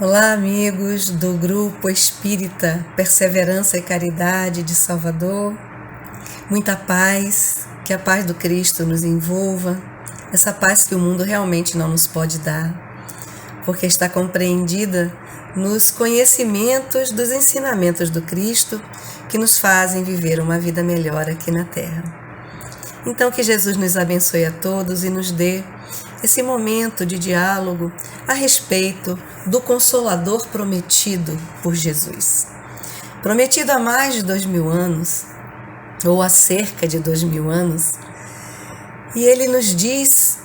Olá, amigos do Grupo Espírita Perseverança e Caridade de Salvador. Muita paz, que a paz do Cristo nos envolva, essa paz que o mundo realmente não nos pode dar, porque está compreendida nos conhecimentos dos ensinamentos do Cristo que nos fazem viver uma vida melhor aqui na Terra. Então, que Jesus nos abençoe a todos e nos dê esse momento de diálogo a respeito do Consolador prometido por Jesus. Prometido há mais de 2000 anos, ou há cerca de 2000 anos, e ele nos diz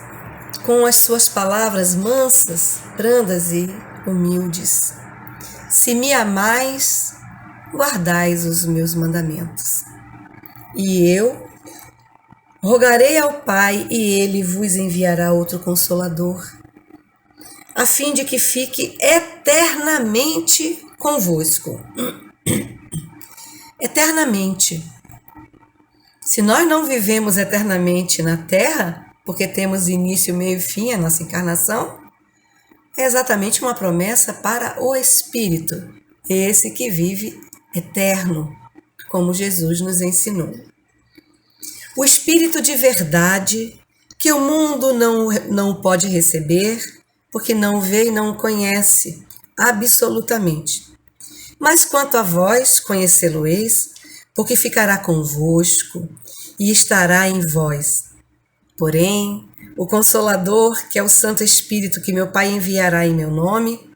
com as suas palavras mansas, brandas e humildes: se me amais, guardais os meus mandamentos. E eu rogarei ao Pai, e ele vos enviará outro Consolador, a fim de que fique eternamente convosco. Eternamente. Se nós não vivemos eternamente na Terra, porque temos início, meio e fim a nossa encarnação, é exatamente uma promessa para o Espírito, esse que vive eterno, como Jesus nos ensinou. O Espírito de verdade, que o mundo não pode receber, porque não vê e não conhece absolutamente. Mas quanto a vós, conhecê-lo-eis, porque ficará convosco e estará em vós. Porém, o Consolador, que é o Santo Espírito que meu Pai enviará em meu nome,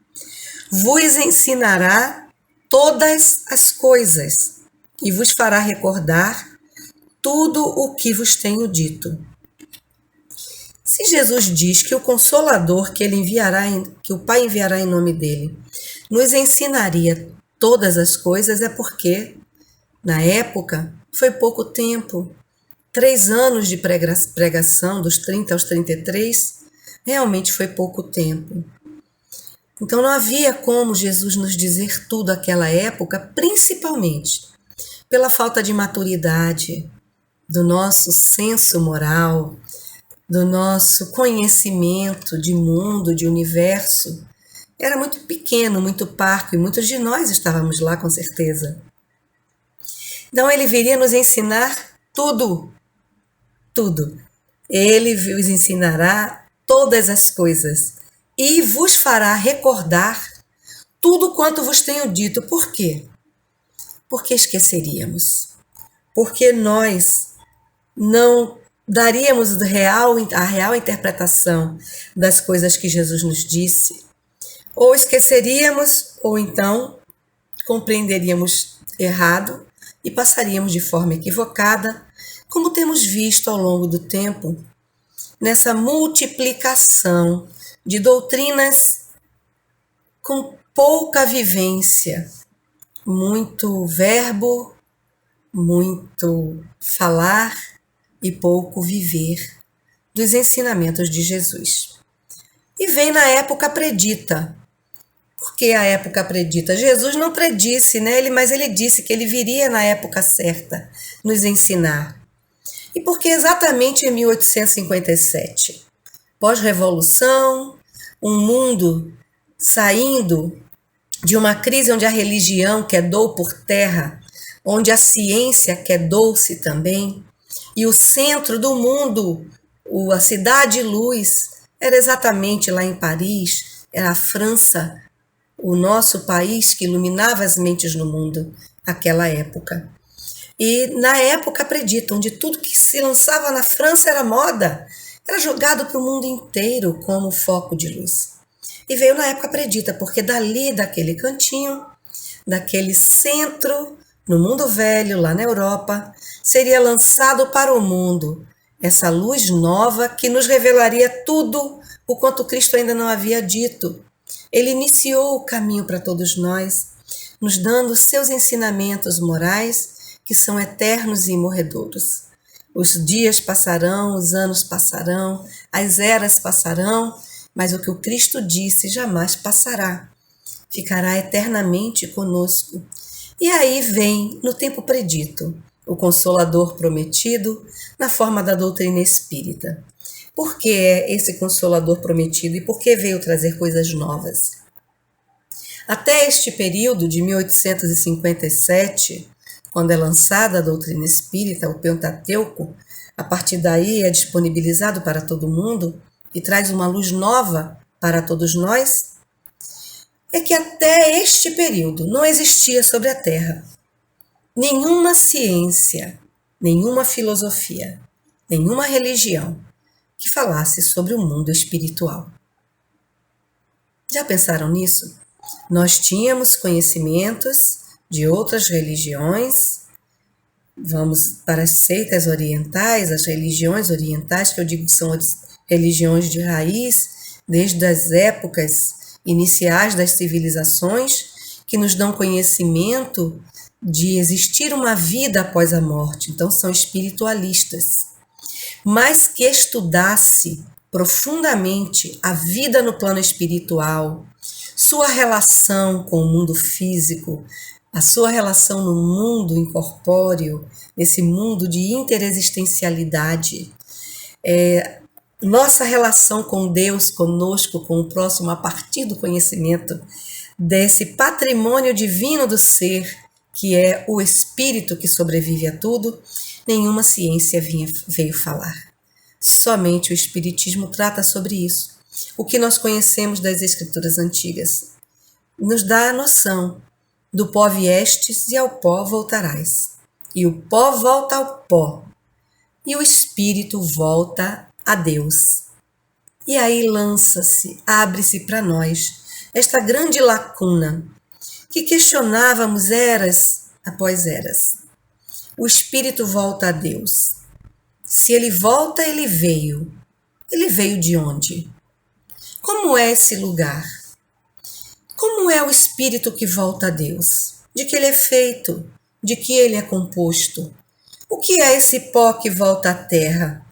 vos ensinará todas as coisas e vos fará recordar tudo o que vos tenho dito. Se Jesus diz que o Consolador que o Pai enviará em nome dele, nos ensinaria todas as coisas, é porque, na época, foi pouco tempo. 3 anos de pregação, dos 30 aos 33, realmente foi pouco tempo. Então não havia como Jesus nos dizer tudo naquela época, principalmente pela falta de maturidade do nosso senso moral, do nosso conhecimento de mundo, de universo. Era muito pequeno, muito parco, e muitos de nós estávamos lá com certeza. Então ele viria nos ensinar tudo. Ele vos ensinará todas as coisas e vos fará recordar tudo quanto vos tenho dito. Por quê? Porque esqueceríamos. Porque nós não daríamos a real interpretação das coisas que Jesus nos disse. Ou esqueceríamos, ou então compreenderíamos errado e passaríamos de forma equivocada, como temos visto ao longo do tempo, nessa multiplicação de doutrinas com pouca vivência, muito verbo, muito falar e pouco viver dos ensinamentos de Jesus. E vem na época predita. Por que a época predita? Jesus não predisse, né? Mas ele disse que ele viria na época certa nos ensinar. E porque exatamente em 1857, pós-revolução, um mundo saindo de uma crise onde a religião quedou por terra, onde a ciência quedou-se também, e o centro do mundo, a cidade-luz, era exatamente lá em Paris, era a França, o nosso país que iluminava as mentes no mundo naquela época. E na época predita, onde tudo que se lançava na França era moda, era jogado para o mundo inteiro como foco de luz. E veio na época predita, porque dali, daquele cantinho, daquele centro, no mundo velho, lá na Europa, seria lançado para o mundo essa luz nova que nos revelaria tudo o quanto Cristo ainda não havia dito. Ele iniciou o caminho para todos nós, nos dando seus ensinamentos morais, que são eternos e imorredouros. Os dias passarão, os anos passarão, as eras passarão, mas o que o Cristo disse jamais passará. Ficará eternamente conosco. E aí vem, no tempo predito, o Consolador prometido na forma da doutrina espírita. Por que é esse Consolador prometido e por que veio trazer coisas novas? Até este período de 1857, quando é lançada a doutrina espírita, o Pentateuco, a partir daí é disponibilizado para todo mundo e traz uma luz nova para todos nós, é que até este período não existia sobre a Terra nenhuma ciência, nenhuma filosofia, nenhuma religião que falasse sobre o mundo espiritual. Já pensaram nisso? Nós tínhamos conhecimentos de outras religiões, vamos para as seitas orientais, as religiões orientais, que eu digo que são religiões de raiz, desde as épocas iniciais das civilizações, que nos dão conhecimento de existir uma vida após a morte. Então, são espiritualistas. Mas que estudasse profundamente a vida no plano espiritual, sua relação com o mundo físico, a sua relação no mundo incorpóreo, nesse mundo de interexistencialidade, nossa relação com Deus, conosco, com o próximo, a partir do conhecimento desse patrimônio divino do ser, que é o espírito que sobrevive a tudo, nenhuma ciência veio falar. Somente o Espiritismo trata sobre isso. O que nós conhecemos das escrituras antigas nos dá a noção do pó viestes e ao pó voltarás. E o pó volta ao pó. E o espírito volta a Deus. E aí lança-se, abre-se para nós esta grande lacuna que questionávamos eras após eras. O espírito volta a Deus. Se ele volta, ele veio. Ele veio de onde? Como é esse lugar? Como é o espírito que volta a Deus? De que ele é feito? De que ele é composto? O que é esse pó que volta à terra?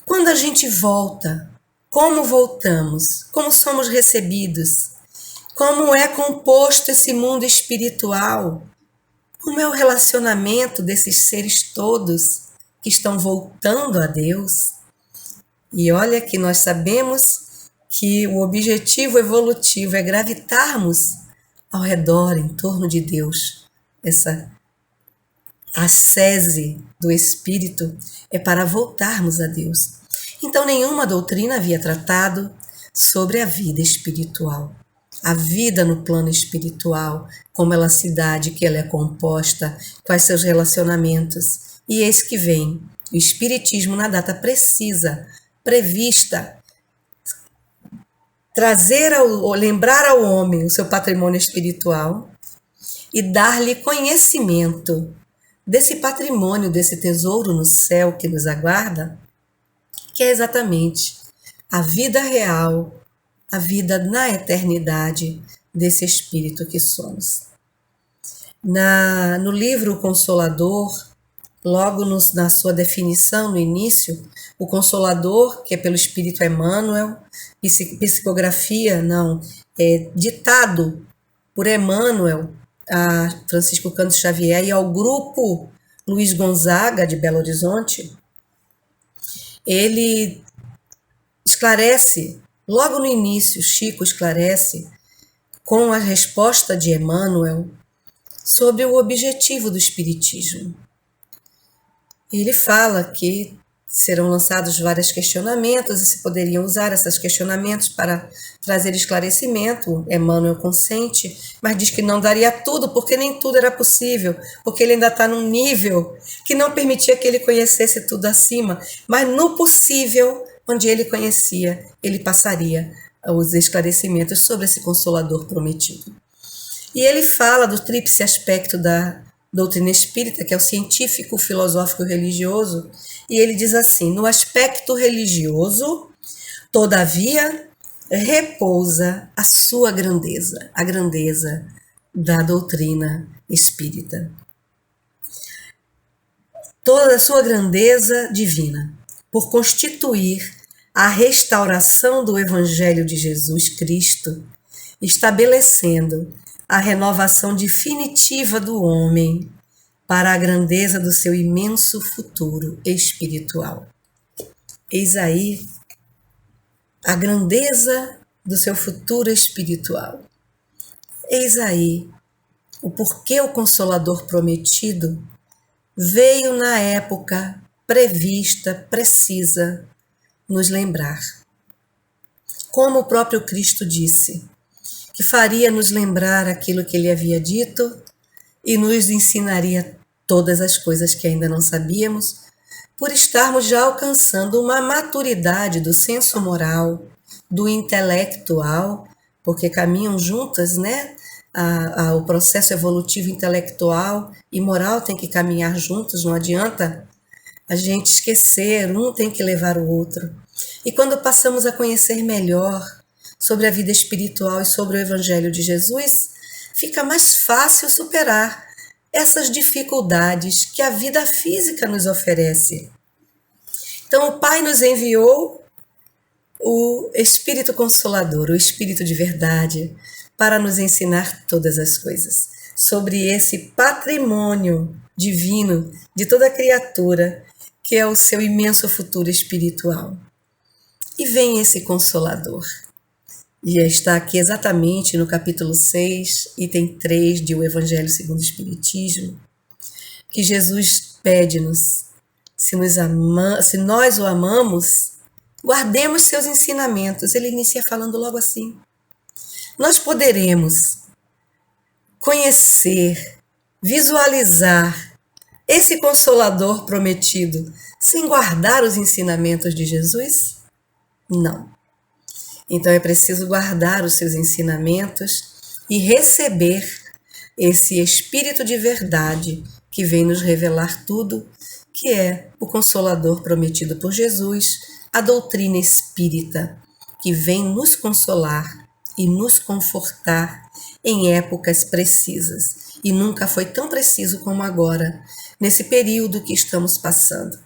Quando a gente volta, como voltamos? Como somos recebidos? Como é composto esse mundo espiritual? Como é o relacionamento desses seres todos que estão voltando a Deus? E olha que nós sabemos que o objetivo evolutivo é gravitarmos ao redor, em torno de Deus. Essa ascese do espírito é para voltarmos a Deus. Então, nenhuma doutrina havia tratado sobre a vida espiritual. A vida no plano espiritual, como ela se dá, de que ela é composta, quais seus relacionamentos. E eis que vem o Espiritismo na data precisa, prevista, lembrar ao homem o seu patrimônio espiritual e dar-lhe conhecimento desse patrimônio, desse tesouro no céu que nos aguarda, que é exatamente a vida real, a vida na eternidade desse espírito que somos. No livro O Consolador, logo na sua definição, no início, o Consolador, que é pelo Espírito Emmanuel, ditado por Emmanuel a Francisco Cândido Xavier e ao grupo Luiz Gonzaga, de Belo Horizonte, ele esclarece, logo no início, Chico esclarece, com a resposta de Emmanuel, sobre o objetivo do Espiritismo. Ele fala que serão lançados vários questionamentos e se poderiam usar esses questionamentos para trazer esclarecimento. Emmanuel consente, mas diz que não daria tudo, porque nem tudo era possível, porque ele ainda está num nível que não permitia que ele conhecesse tudo acima, mas no possível, onde ele conhecia, ele passaria os esclarecimentos sobre esse Consolador prometido. E ele fala do tríplice aspecto da doutrina espírita, que é o científico, o filosófico e o religioso, e ele diz assim: no aspecto religioso, todavia, repousa a sua grandeza, a grandeza da doutrina espírita. Toda a sua grandeza divina, por constituir a restauração do Evangelho de Jesus Cristo, estabelecendo a renovação definitiva do homem para a grandeza do seu imenso futuro espiritual. Eis aí a grandeza do seu futuro espiritual. Eis aí o porquê o Consolador prometido veio na época prevista, precisa, nos lembrar. Como o próprio Cristo disse, que faria nos lembrar aquilo que ele havia dito e nos ensinaria todas as coisas que ainda não sabíamos, por estarmos já alcançando uma maturidade do senso moral, do intelectual, porque caminham juntas, né? O processo evolutivo intelectual e moral tem que caminhar juntos, não adianta a gente esquecer, um tem que levar o outro. E quando passamos a conhecer melhor sobre a vida espiritual e sobre o Evangelho de Jesus, fica mais fácil superar essas dificuldades que a vida física nos oferece. Então, o Pai nos enviou o Espírito Consolador, o Espírito de verdade, para nos ensinar todas as coisas sobre esse patrimônio divino de toda criatura, que é o seu imenso futuro espiritual. E vem esse Consolador. E está aqui exatamente no capítulo 6, item 3 de O Evangelho segundo o Espiritismo, que Jesus pede-nos, se nós o amamos, guardemos seus ensinamentos. Ele inicia falando logo assim. Nós poderemos conhecer, visualizar esse Consolador prometido sem guardar os ensinamentos de Jesus? Não. Então é preciso guardar os seus ensinamentos e receber esse Espírito de verdade que vem nos revelar tudo, que é o Consolador prometido por Jesus, a doutrina espírita, que vem nos consolar e nos confortar em épocas precisas. E nunca foi tão preciso como agora, nesse período que estamos passando.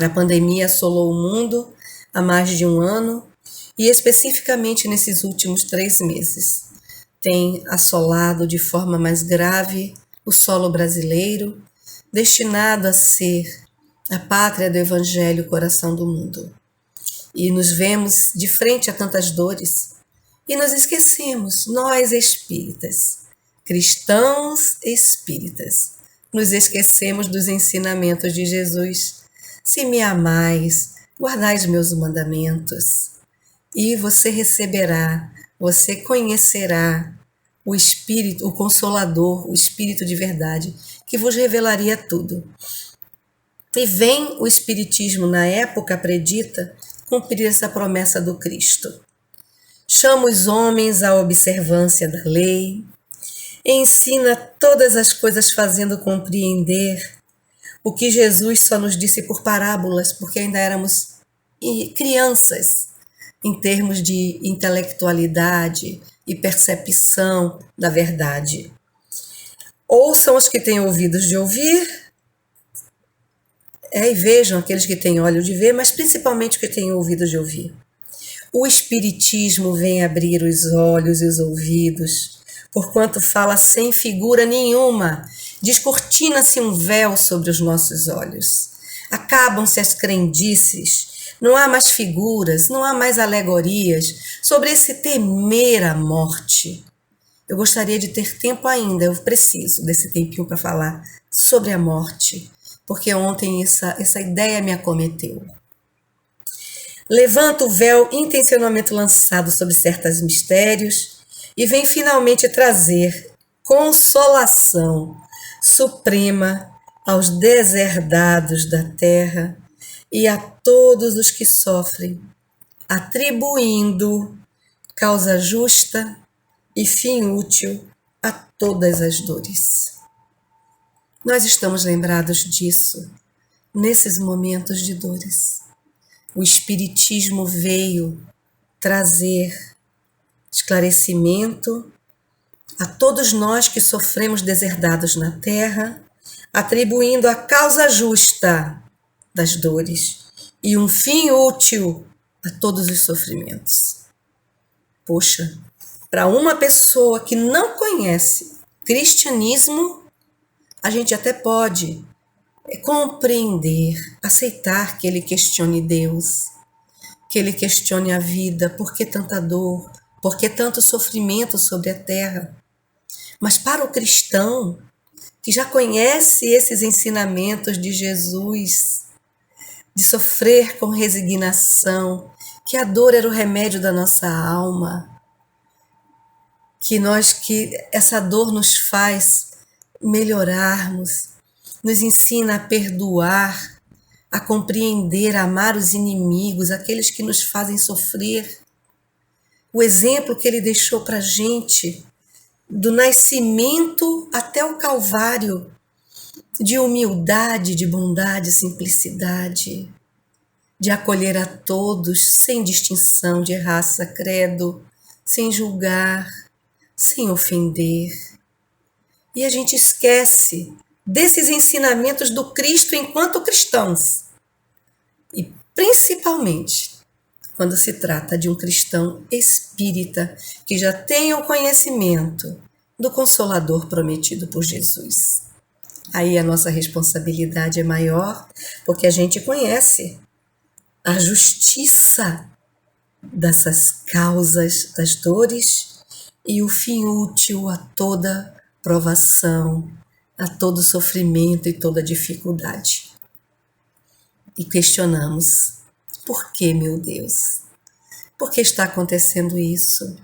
A pandemia assolou o mundo há mais de um ano, e especificamente nesses últimos 3 meses, tem assolado de forma mais grave o solo brasileiro, destinado a ser a pátria do Evangelho, coração do mundo. E nos vemos de frente a tantas dores e nos esquecemos, nós espíritas, cristãos espíritas, nos esquecemos dos ensinamentos de Jesus. Se me amais, guardais meus mandamentos. E você receberá, você conhecerá o Espírito, o Consolador, o Espírito de verdade, que vos revelaria tudo. E vem o Espiritismo, na época predita, cumprir essa promessa do Cristo. Chama os homens à observância da lei, ensina todas as coisas fazendo compreender o que Jesus só nos disse por parábolas, porque ainda éramos crianças, em termos de intelectualidade e percepção da verdade. Ouçam os que têm ouvidos de ouvir, e vejam aqueles que têm olho de ver, mas principalmente os que têm ouvidos de ouvir. O Espiritismo vem abrir os olhos e os ouvidos, porquanto fala sem figura nenhuma, descortina-se um véu sobre os nossos olhos. Acabam-se as crendices, não há mais figuras, não há mais alegorias sobre esse temer a morte. Eu gostaria de ter tempo ainda, eu preciso desse tempinho para falar sobre a morte, porque ontem essa ideia me acometeu. Levanta o véu intencionalmente lançado sobre certos mistérios e vem finalmente trazer consolação suprema aos deserdados da terra e a todos os que sofrem, atribuindo causa justa e fim útil a todas as dores. Nós estamos lembrados disso nesses momentos de dores. O Espiritismo veio trazer esclarecimento a todos nós que sofremos deserdados na terra, atribuindo a causa justa das dores e um fim útil a todos os sofrimentos. Poxa, para uma pessoa que não conhece cristianismo, a gente até pode compreender, aceitar que ele questione Deus, que ele questione a vida, por que tanta dor, por que tanto sofrimento sobre a terra? Mas para o cristão, que já conhece esses ensinamentos de Jesus, de sofrer com resignação, que a dor era o remédio da nossa alma, que essa dor nos faz melhorarmos, nos ensina a perdoar, a compreender, a amar os inimigos, aqueles que nos fazem sofrer. O exemplo que ele deixou para a gente, do nascimento até o Calvário, de humildade, de bondade, simplicidade, de acolher a todos, sem distinção de raça, credo, sem julgar, sem ofender. E a gente esquece desses ensinamentos do Cristo enquanto cristãos. E principalmente quando se trata de um cristão espírita que já tem o conhecimento do Consolador prometido por Jesus. Aí a nossa responsabilidade é maior, porque a gente conhece a justiça dessas causas das dores e o fim útil a toda provação, a todo sofrimento e toda dificuldade. E questionamos: por que, meu Deus? Por que está acontecendo isso?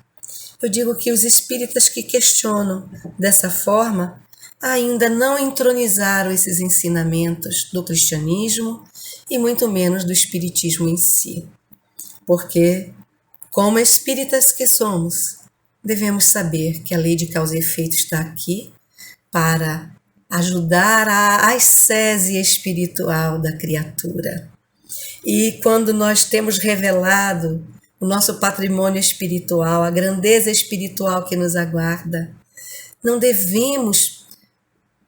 Eu digo que os espíritas que questionam dessa forma ainda não entronizaram esses ensinamentos do cristianismo e muito menos do espiritismo em si. Porque, como espíritas que somos, devemos saber que a lei de causa e efeito está aqui para ajudar a ascese espiritual da criatura. E quando nós temos revelado o nosso patrimônio espiritual, a grandeza espiritual que nos aguarda, não devemos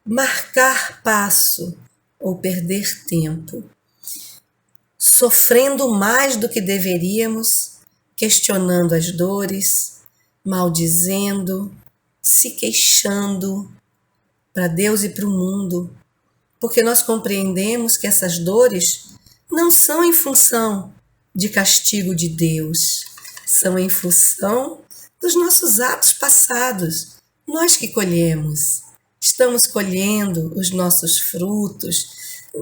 marcar passo ou perder tempo, sofrendo mais do que deveríamos, questionando as dores, maldizendo, se queixando para Deus e para o mundo, porque nós compreendemos que essas dores não são em função de castigo de Deus, são em função dos nossos atos passados, nós que colhemos. Estamos colhendo os nossos frutos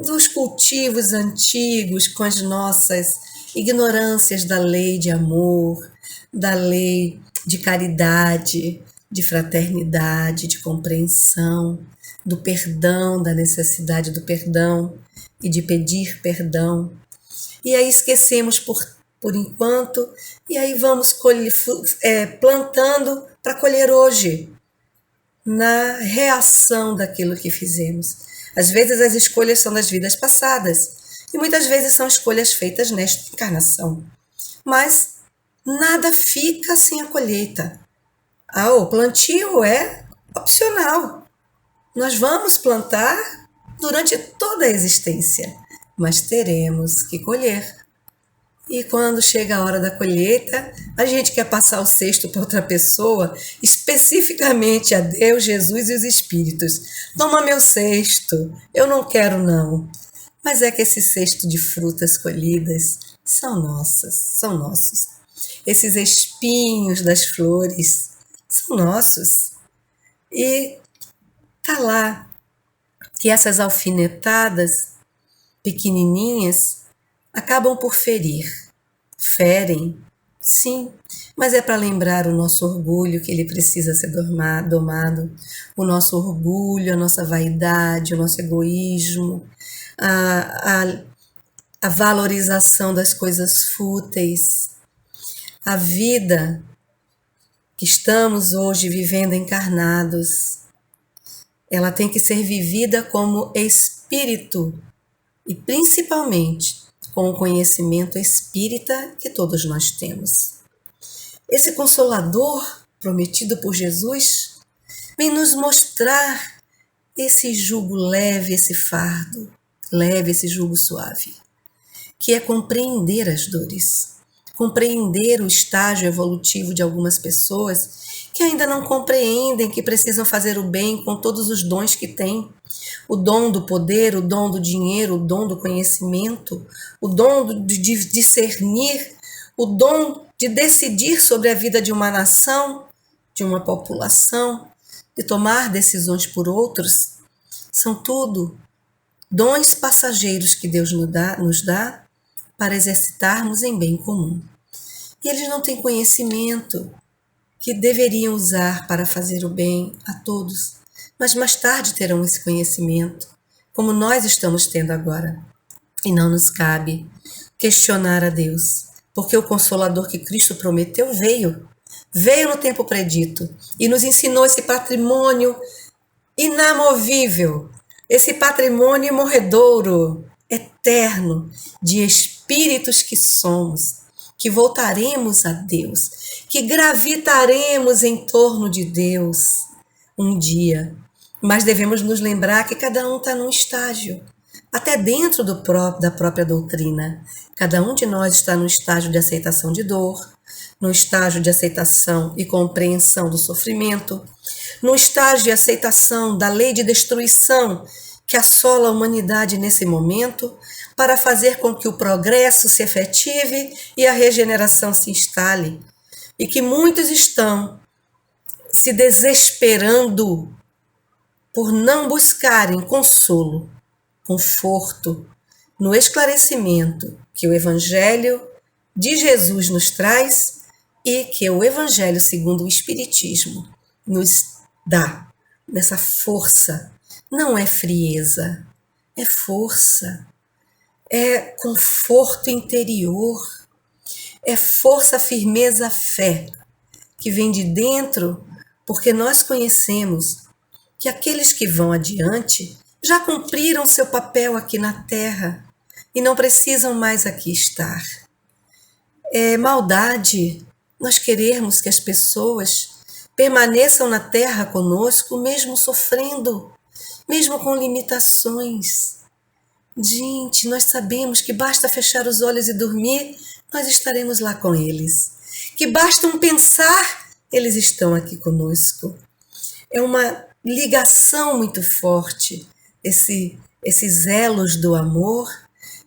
dos cultivos antigos com as nossas ignorâncias da lei de amor, da lei de caridade, de fraternidade, de compreensão, do perdão, da necessidade do perdão e de pedir perdão. E aí esquecemos por enquanto, e aí vamos plantando para colher hoje, na reação daquilo que fizemos. Às vezes as escolhas são das vidas passadas, e muitas vezes são escolhas feitas nesta encarnação. Mas nada fica sem a colheita. O plantio é opcional. Nós vamos plantar durante toda a existência, mas teremos que colher. E quando chega a hora da colheita, a gente quer passar o cesto para outra pessoa, especificamente a Deus, Jesus e os Espíritos. Toma meu cesto, eu não quero não. Mas é que esse cesto de frutas colhidas são nossos. Esses espinhos das flores são nossos. E tá lá que essas alfinetadas pequenininhas acabam por ferir. Ferem, sim, mas é para lembrar o nosso orgulho que ele precisa ser domado, o nosso orgulho, a nossa vaidade, o nosso egoísmo, a valorização das coisas fúteis. A vida que estamos hoje vivendo encarnados, ela tem que ser vivida como espírito e principalmente com o conhecimento espírita que todos nós temos. Esse Consolador prometido por Jesus vem nos mostrar esse jugo leve, esse fardo leve, esse jugo suave, que é compreender as dores, compreender o estágio evolutivo de algumas pessoas que ainda não compreendem que precisam fazer o bem com todos os dons que têm. O dom do poder, o dom do dinheiro, o dom do conhecimento, o dom de discernir, o dom de decidir sobre a vida de uma nação, de uma população, de tomar decisões por outros, são tudo dons passageiros que Deus nos dá para exercitarmos em bem comum. E eles não têm conhecimento que deveriam usar para fazer o bem a todos, mas mais tarde terão esse conhecimento, como nós estamos tendo agora. E não nos cabe questionar a Deus, porque o Consolador que Cristo prometeu veio no tempo predito e nos ensinou esse patrimônio inamovível, esse patrimônio imorredouro, eterno, de espíritos que somos, que voltaremos a Deus, que gravitaremos em torno de Deus um dia. Mas devemos nos lembrar que cada um está num estágio, até dentro da própria doutrina. Cada um de nós está no estágio de aceitação de dor, no estágio de aceitação e compreensão do sofrimento, no estágio de aceitação da lei de destruição que assola a humanidade nesse momento, para fazer com que o progresso se efetive e a regeneração se instale. E que muitos estão se desesperando por não buscarem consolo, conforto, no esclarecimento que o Evangelho de Jesus nos traz e que o Evangelho segundo o Espiritismo nos dá, nessa força. Não é frieza, é força, é conforto interior, é força, firmeza, fé, que vem de dentro, porque nós conhecemos que aqueles que vão adiante já cumpriram seu papel aqui na Terra e não precisam mais aqui estar. É maldade nós querermos que as pessoas permaneçam na Terra conosco, mesmo sofrendo, mesmo com limitações. Gente, nós sabemos que basta fechar os olhos e dormir, nós estaremos lá com eles. Que basta um pensar, eles estão aqui conosco. É uma ligação muito forte, esses elos do amor,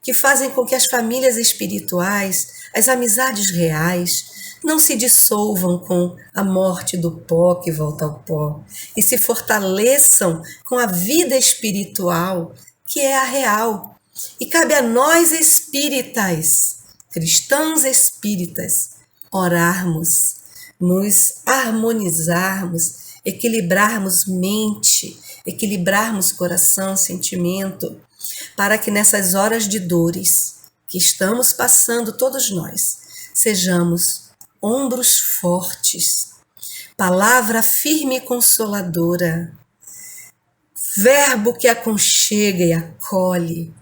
que fazem com que as famílias espirituais, as amizades reais, não se dissolvam com a morte do pó que volta ao pó e se fortaleçam com a vida espiritual, que é a real. E cabe a nós espíritas, cristãos espíritas, orarmos, nos harmonizarmos, equilibrarmos mente, equilibrarmos coração, sentimento, para que nessas horas de dores que estamos passando todos nós, sejamos ombros fortes, palavra firme e consoladora, verbo que aconchega e acolhe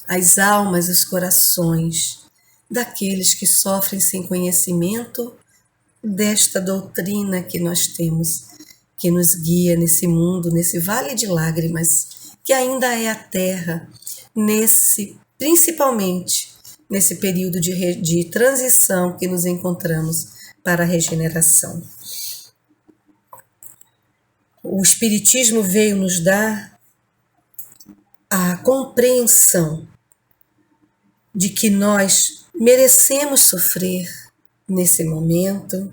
as almas e os corações daqueles que sofrem sem conhecimento desta doutrina que nós temos, que nos guia nesse mundo, nesse vale de lágrimas, que ainda é a Terra, principalmente nesse período de transição que nos encontramos para a regeneração. O Espiritismo veio nos dar a compreensão de que nós merecemos sofrer nesse momento,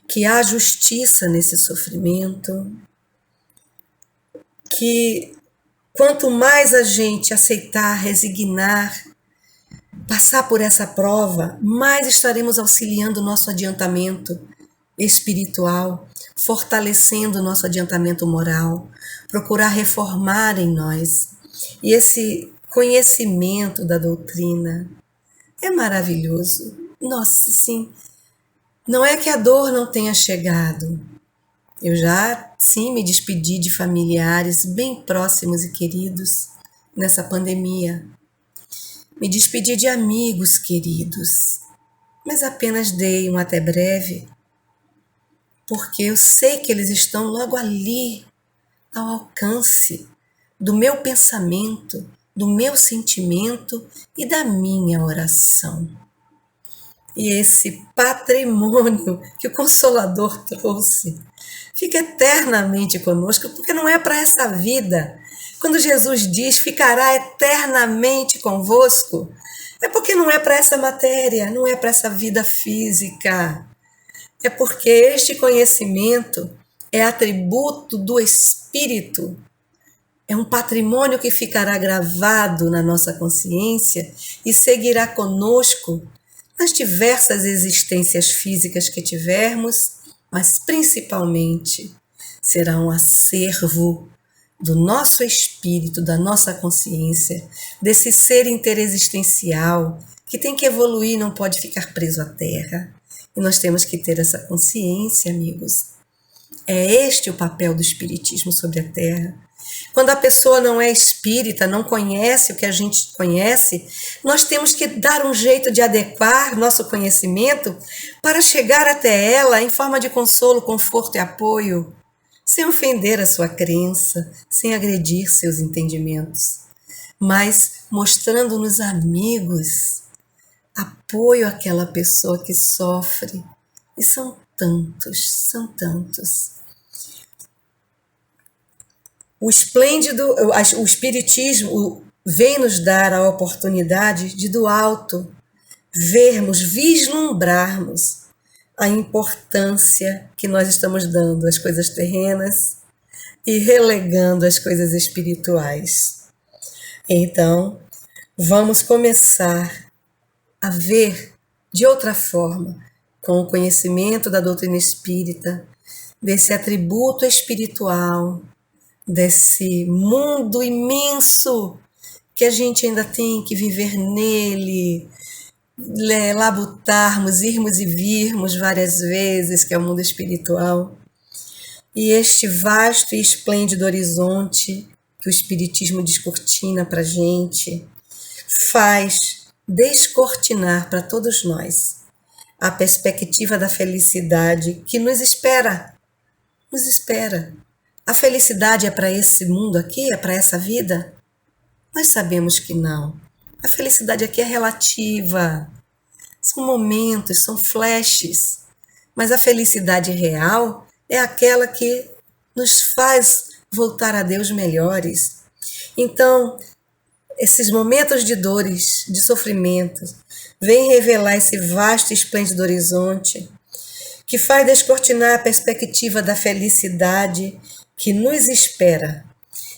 que há justiça nesse sofrimento, que quanto mais a gente aceitar, resignar, passar por essa prova, mais estaremos auxiliando o nosso adiantamento espiritual, fortalecendo o nosso adiantamento moral, procurar reformar em nós. E esse conhecimento da doutrina é maravilhoso. Nossa, sim, não é que a dor não tenha chegado. Eu já, sim, me despedi de familiares bem próximos e queridos nessa pandemia. Me despedi de amigos queridos, mas apenas dei um até breve, porque eu sei que eles estão logo ali, ao alcance do meu pensamento, do meu sentimento e da minha oração. E esse patrimônio que o Consolador trouxe fica eternamente conosco, porque não é para essa vida. Quando Jesus diz, ficará eternamente convosco, é porque não é para essa matéria, não é para essa vida física. É porque este conhecimento é atributo do Espírito, é um patrimônio que ficará gravado na nossa consciência e seguirá conosco nas diversas existências físicas que tivermos, mas principalmente será um acervo do nosso espírito, da nossa consciência, desse ser interexistencial que tem que evoluir, não pode ficar preso à Terra. E nós temos que ter essa consciência, amigos. É este o papel do Espiritismo sobre a Terra. Quando a pessoa não é espírita, não conhece o que a gente conhece, nós temos que dar um jeito de adequar nosso conhecimento para chegar até ela em forma de consolo, conforto e apoio, sem ofender a sua crença, sem agredir seus entendimentos, mas mostrando-nos amigos, apoio àquela pessoa que sofre. E são tantos, são tantos. O Espiritismo vem nos dar a oportunidade de, do alto, vermos, vislumbrarmos a importância que nós estamos dando às coisas terrenas e relegando as coisas espirituais. Então, vamos começar a ver de outra forma, com o conhecimento da doutrina espírita, desse atributo espiritual, desse mundo imenso que a gente ainda tem que viver nele, labutarmos, irmos e virmos várias vezes, que é o mundo espiritual. E este vasto e esplêndido horizonte que o Espiritismo descortina para a gente, faz descortinar para todos nós a perspectiva da felicidade que nos espera. Nos espera. A felicidade é para esse mundo aqui? É para essa vida? Nós sabemos que não. A felicidade aqui é relativa. São momentos, são flashes. Mas a felicidade real é aquela que nos faz voltar a Deus melhores. Então, esses momentos de dores, de sofrimentos, vêm revelar esse vasto e esplêndido horizonte que faz descortinar a perspectiva da felicidade que nos espera.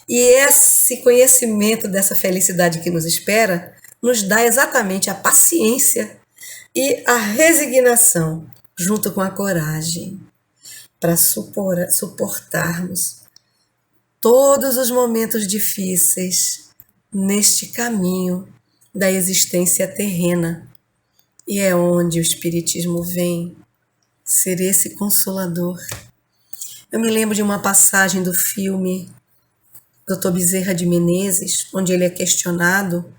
E esse conhecimento dessa felicidade que nos espera nos dá exatamente a paciência e a resignação, junto com a coragem, para suportarmos todos os momentos difíceis neste caminho da existência terrena. E é onde o Espiritismo vem ser esse consolador. Eu me lembro de uma passagem do filme Dr. Bezerra de Menezes, onde ele é questionado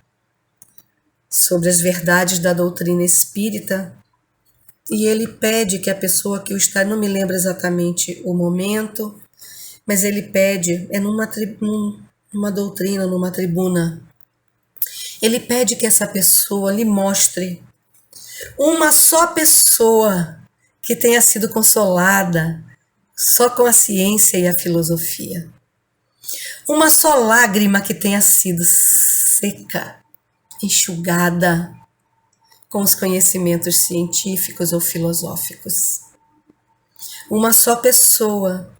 sobre as verdades da doutrina espírita, e ele pede que a pessoa que o está, não me lembro exatamente o momento, mas ele pede, é numa doutrina, numa tribuna, ele pede que essa pessoa lhe mostre uma só pessoa que tenha sido consolada só com a ciência e a filosofia. Uma só lágrima que tenha sido seca, enxugada com os conhecimentos científicos ou filosóficos. Uma só pessoa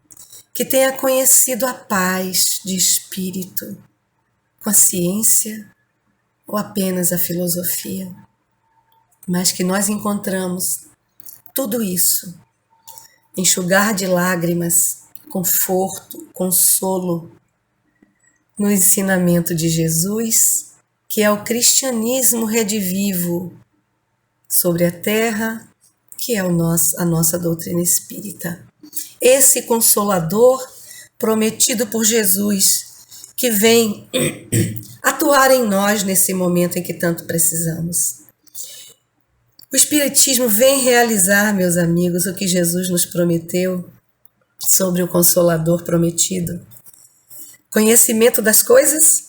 que tenha conhecido a paz de espírito com a ciência ou apenas a filosofia. Mas que nós encontramos tudo isso, enxugar de lágrimas, conforto, consolo, no ensinamento de Jesus, que é o cristianismo redivivo sobre a terra, que é a nossa doutrina espírita. Esse consolador prometido por Jesus, que vem atuar em nós nesse momento em que tanto precisamos. O Espiritismo vem realizar, meus amigos, o que Jesus nos prometeu sobre o Consolador prometido. Conhecimento das coisas.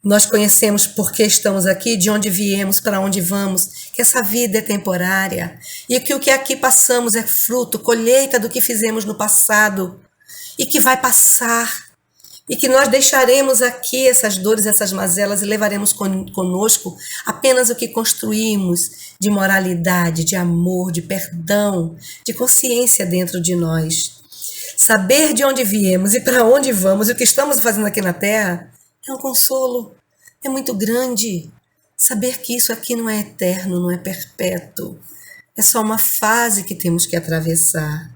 Nós conhecemos por que estamos aqui, de onde viemos, para onde vamos, que essa vida é temporária e que o que aqui passamos é fruto, colheita do que fizemos no passado e que vai passar. E que nós deixaremos aqui essas dores, essas mazelas e levaremos conosco apenas o que construímos de moralidade, de amor, de perdão, de consciência dentro de nós. Saber de onde viemos e para onde vamos e o que estamos fazendo aqui na Terra é um consolo. É muito grande. Saber que isso aqui não é eterno, não é perpétuo. É só uma fase que temos que atravessar.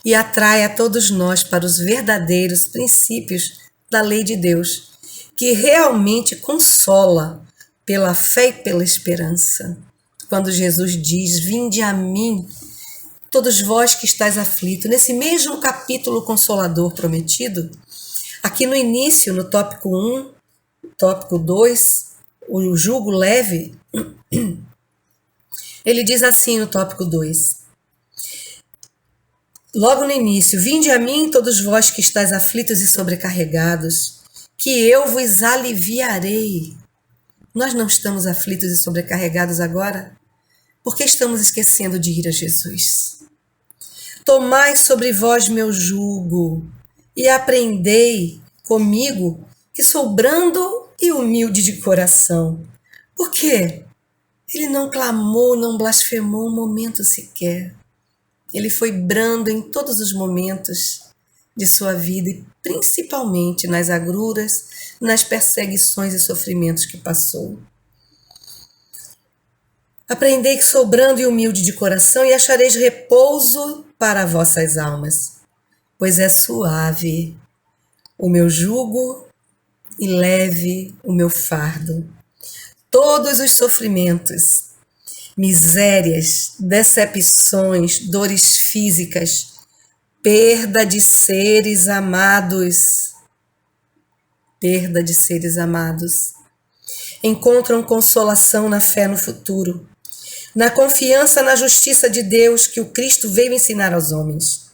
E atrai a todos nós para os verdadeiros princípios da lei de Deus, que realmente consola pela fé e pela esperança. Quando Jesus diz: vinde a mim, todos vós que estáis aflitos, nesse mesmo capítulo consolador prometido, aqui no início, no tópico 1, tópico 2, o jugo leve, ele diz assim no tópico 2, logo no início: vinde a mim todos vós que estáis aflitos e sobrecarregados, que eu vos aliviarei. Nós não estamos aflitos e sobrecarregados agora? Porque estamos esquecendo de ir a Jesus. Tomai sobre vós meu jugo e aprendei comigo, que sou brando e humilde de coração. Por quê? Ele não clamou, não blasfemou um momento sequer. Ele foi brando em todos os momentos de sua vida e principalmente nas agruras, nas perseguições e sofrimentos que passou. Aprendei que sou brando e humilde de coração e achareis repouso para vossas almas, pois é suave o meu jugo e leve o meu fardo. Todos os sofrimentos, misérias, decepções, dores físicas, perda de seres amados, encontram consolação na fé no futuro, na confiança na justiça de Deus que o Cristo veio ensinar aos homens.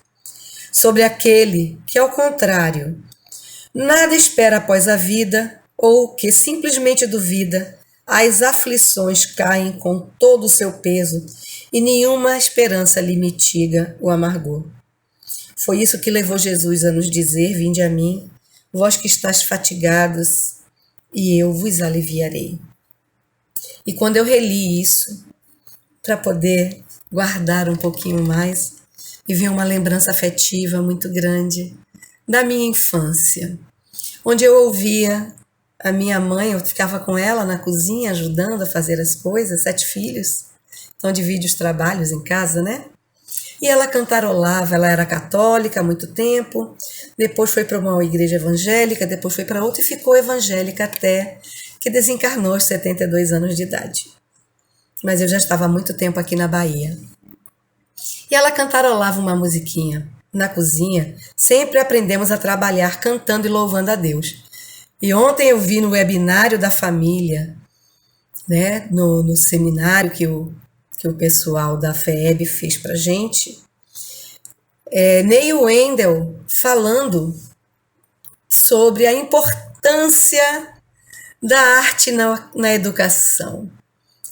Sobre aquele que, ao contrário, nada espera após a vida ou que simplesmente duvida, as aflições caem com todo o seu peso e nenhuma esperança lhe mitiga o amargor. Foi isso que levou Jesus a nos dizer: vinde a mim, vós que estáis fatigados, e eu vos aliviarei. E quando eu reli isso, para poder guardar um pouquinho mais, e ver uma lembrança afetiva muito grande da minha infância, onde eu ouvia a minha mãe, eu ficava com ela na cozinha ajudando a fazer as coisas, 7 filhos, então divide os trabalhos em casa, né? E ela cantarolava, ela era católica há muito tempo, depois foi para uma igreja evangélica, depois foi para outra e ficou evangélica até que desencarnou aos 72 anos de idade. Mas eu já estava há muito tempo aqui na Bahia. E ela cantarolava uma musiquinha. Na cozinha, sempre aprendemos a trabalhar cantando e louvando a Deus. E ontem eu vi no webinário da família, né, no seminário que o pessoal da FEB fez pra gente, Neil Wendell falando sobre a importância da arte na educação,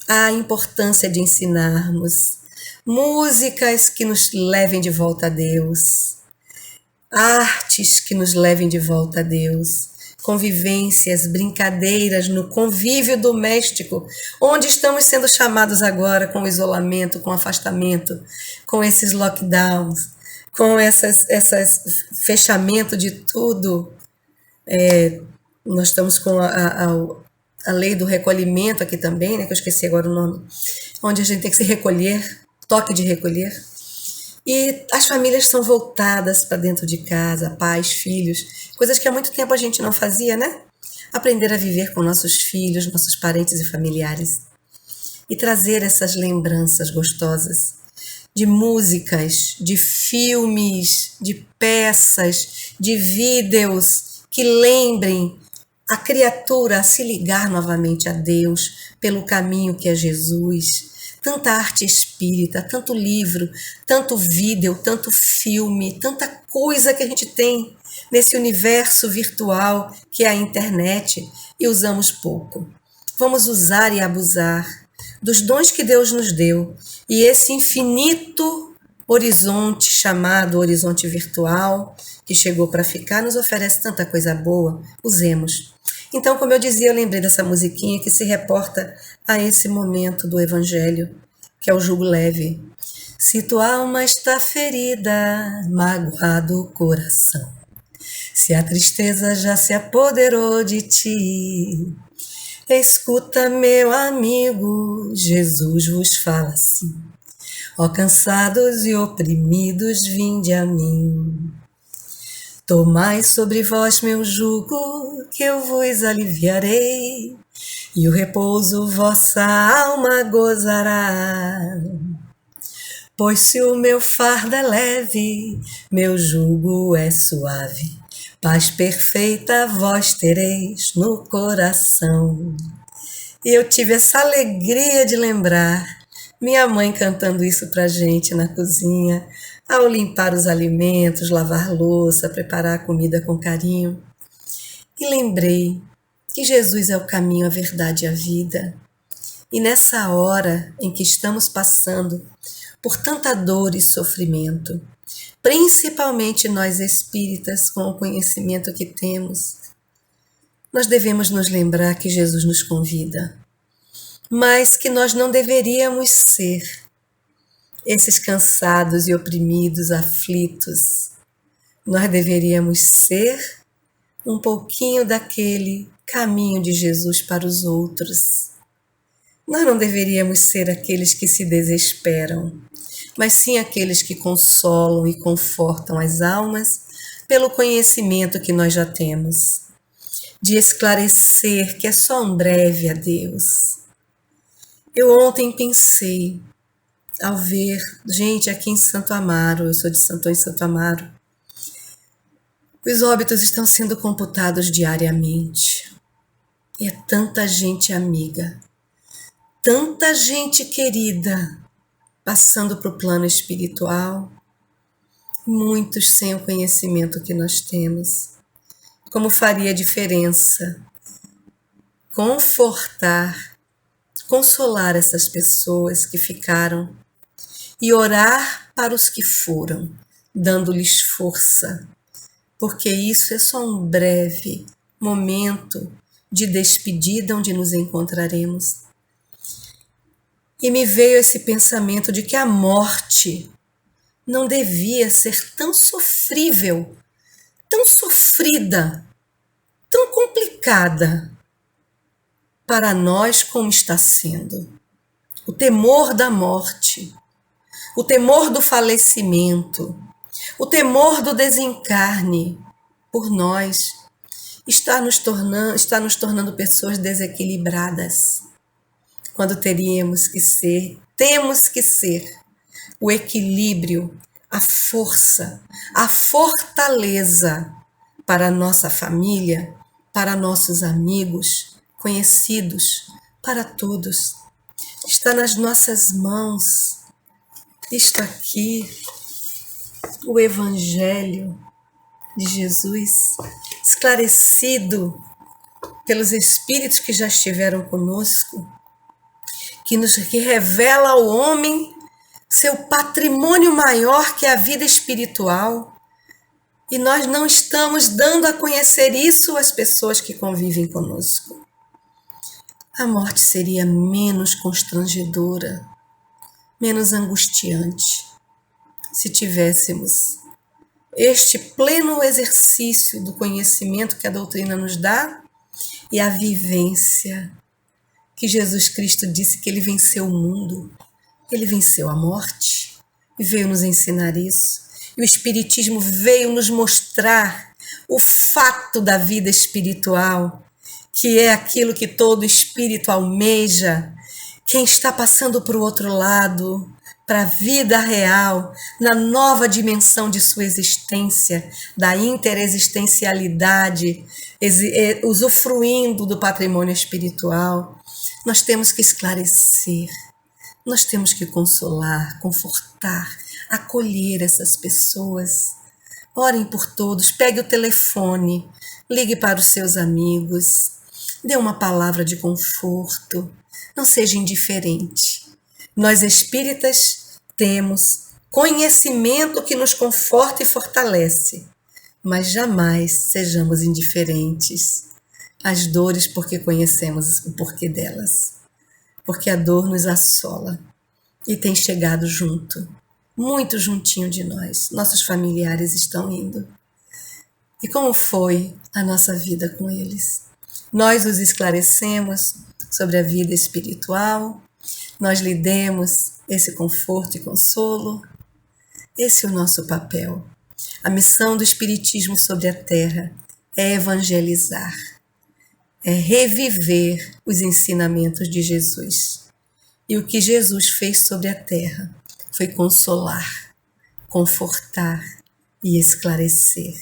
a importância de ensinarmos músicas que nos levem de volta a Deus, artes que nos levem de volta a Deus, convivências, brincadeiras no convívio doméstico, onde estamos sendo chamados agora com o isolamento, com o afastamento, com esses lockdowns, com essas fechamento de tudo. Nós estamos com a lei do recolhimento aqui também, né, que eu esqueci agora o nome, onde a gente tem que se recolher, toque de recolher. E as famílias são voltadas para dentro de casa, pais, filhos, coisas que há muito tempo a gente não fazia, né? Aprender a viver com nossos filhos, nossos parentes e familiares. E trazer essas lembranças gostosas de músicas, de filmes, de peças, de vídeos que lembrem a criatura a se ligar novamente a Deus pelo caminho que é Jesus. Tanta arte espírita, tanto livro, tanto vídeo, tanto filme, tanta coisa que a gente tem nesse universo virtual que é a internet e usamos pouco. Vamos usar e abusar dos dons que Deus nos deu e esse infinito horizonte chamado horizonte virtual que chegou para ficar nos oferece tanta coisa boa, usemos. Então, como eu dizia, eu lembrei dessa musiquinha que se reporta a esse momento do Evangelho, que é o jugo leve. Se tua alma está ferida, magoado o coração, se a tristeza já se apoderou de ti, escuta, meu amigo, Jesus vos fala assim: ó cansados e oprimidos, vinde a mim. Tomai sobre vós meu jugo, que eu vos aliviarei, e o repouso vossa alma gozará. Pois se o meu fardo é leve, meu jugo é suave, paz perfeita vós tereis no coração. E eu tive essa alegria de lembrar minha mãe cantando isso pra gente na cozinha, ao limpar os alimentos, lavar louça, preparar a comida com carinho. E lembrei que Jesus é o caminho, a verdade e a vida. E nessa hora em que estamos passando por tanta dor e sofrimento, principalmente nós espíritas, com o conhecimento que temos, nós devemos nos lembrar que Jesus nos convida, mas que nós não deveríamos ser esses cansados e oprimidos, aflitos. Nós deveríamos ser um pouquinho daquele caminho de Jesus para os outros. Nós não deveríamos ser aqueles que se desesperam, mas sim aqueles que consolam e confortam as almas pelo conhecimento que nós já temos, de esclarecer que é só um breve adeus. Eu ontem pensei, ao ver gente aqui em Santo Amaro, eu sou de Santo Amaro, os óbitos estão sendo computados diariamente. E é tanta gente amiga, tanta gente querida, passando para o plano espiritual, muitos sem o conhecimento que nós temos. Como faria diferença confortar, consolar essas pessoas que ficaram e orar para os que foram, dando-lhes força, porque isso é só um breve momento de despedida onde nos encontraremos. E me veio esse pensamento de que a morte não devia ser tão sofrível, tão sofrida, tão complicada para nós como está sendo. O temor da morte, o temor do falecimento, o temor do desencarne por nós está nos tornando pessoas desequilibradas, quando temos que ser o equilíbrio, a força, a fortaleza para a nossa família, para nossos amigos, conhecidos, para todos. Está nas nossas mãos. Isto aqui, o Evangelho de Jesus, esclarecido pelos Espíritos que já estiveram conosco, que revela ao homem seu patrimônio maior, que é a vida espiritual, e nós não estamos dando a conhecer isso às pessoas que convivem conosco. A morte seria menos constrangedora, menos angustiante, se tivéssemos este pleno exercício do conhecimento que a doutrina nos dá e a vivência que Jesus Cristo disse que ele venceu o mundo, ele venceu a morte e veio nos ensinar isso. E o Espiritismo veio nos mostrar o fato da vida espiritual, que é aquilo que todo espírito almeja. Quem está passando para o outro lado, para a vida real, na nova dimensão de sua existência, da interexistencialidade, usufruindo do patrimônio espiritual, nós temos que esclarecer, nós temos que consolar, confortar, acolher essas pessoas. Orem por todos, pegue o telefone, ligue para os seus amigos, dê uma palavra de conforto, não seja indiferente. Nós espíritas temos conhecimento que nos conforta e fortalece, mas jamais sejamos indiferentes às dores, porque conhecemos o porquê delas. Porque a dor nos assola e tem chegado junto. muito juntinho de nós. Nossos familiares estão indo. E como foi a nossa vida com eles? Nós os esclarecemos sobre a vida espiritual, nós lhe demos esse conforto e consolo. Esse é o nosso papel. A missão do Espiritismo sobre a Terra é evangelizar, é reviver os ensinamentos de Jesus. E o que Jesus fez sobre a Terra foi consolar, confortar e esclarecer.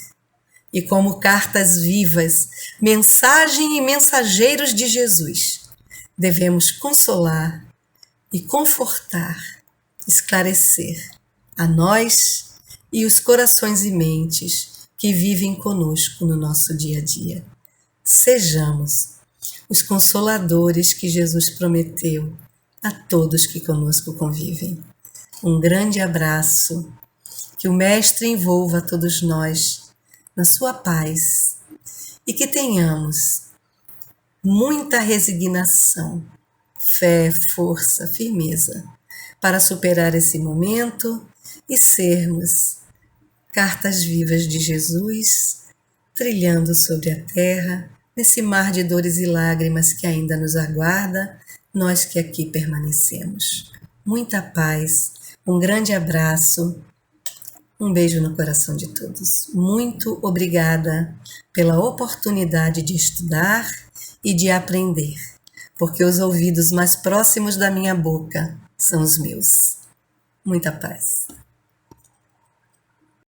E como cartas vivas, mensagem e mensageiros de Jesus, devemos consolar e confortar, esclarecer a nós e os corações e mentes que vivem conosco no nosso dia a dia. Sejamos os consoladores que Jesus prometeu a todos que conosco convivem. Um grande abraço, que o Mestre envolva a todos nós na sua paz e que tenhamos muita resignação, fé, força, firmeza para superar esse momento e sermos cartas vivas de Jesus, trilhando sobre a terra, nesse mar de dores e lágrimas que ainda nos aguarda, nós que aqui permanecemos. Muita paz, um grande abraço, um beijo no coração de todos. Muito obrigada pela oportunidade de estudar e de aprender, porque os ouvidos mais próximos da minha boca são os meus. Muita paz.